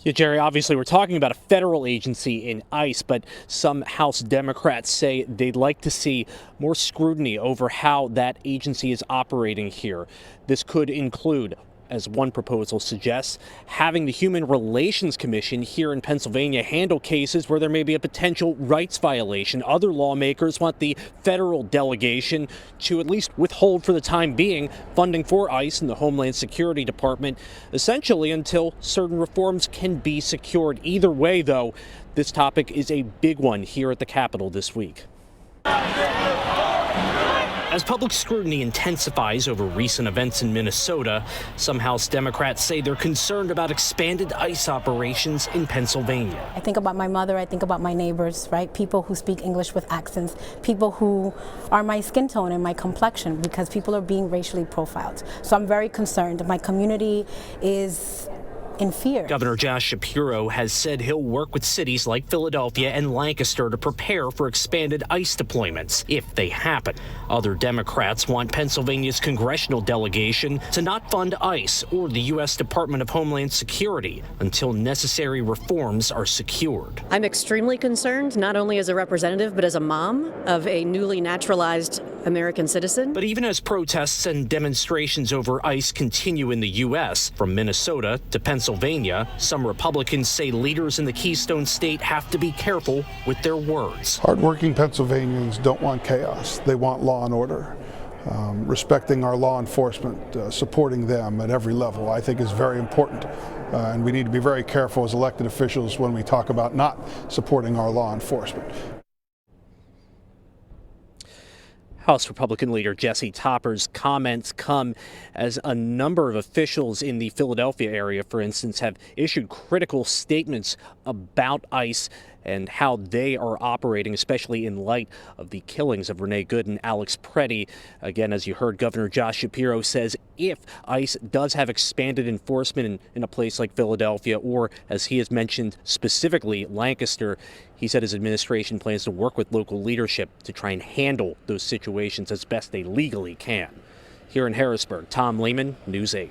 Yeah, Jerry, obviously we're talking about a federal agency in ICE, but some House Democrats say they'd like to see more scrutiny over how that agency is operating here. This could include, as one proposal suggests, having the Human Relations Commission here in Pennsylvania handle cases where there may be a potential rights violation. Other lawmakers want the federal delegation to at least withhold for the time being funding for ICE and the Homeland Security Department, essentially until certain reforms can be secured. Either way, though, this topic is a big one here at the Capitol this week. As public scrutiny intensifies over recent events in Minnesota, some House Democrats say they're concerned about expanded ICE operations in Pennsylvania. I think about my mother, I think about my neighbors, right? People who speak English with accents, people who are my skin tone and my complexion, because people are being racially profiled. So I'm very concerned. My community is in fear. Governor Josh Shapiro has said he'll work with cities like Philadelphia and Lancaster to prepare for expanded ICE deployments if they happen. Other Democrats want Pennsylvania's congressional delegation to not fund ICE or the U.S. Department of Homeland Security until necessary reforms are secured. I'm extremely concerned, not only as a representative, but as a mom of a newly naturalized American citizen. But even as protests and demonstrations over ICE continue in the U.S., from Minnesota to Pennsylvania, some Republicans say leaders in the Keystone State have to be careful with their words. Hardworking Pennsylvanians don't want chaos. They want law and order. Respecting our law enforcement, supporting them at every level, I think is very important. And we need to be very careful as elected officials when we talk about not supporting our law enforcement. House Republican leader Jesse Topper's comments come as a number of officials in the Philadelphia area, for instance, have issued critical statements about ICE and how they are operating, especially in light of the killings of Renee Good and Alex Preddy. Again, as you heard, Governor Josh Shapiro says if ICE does have expanded enforcement in a place like Philadelphia, or as he has mentioned specifically Lancaster, he said his administration plans to work with local leadership to try and handle those situations as best they legally can. Here in Harrisburg, Tom Lehman, News 8.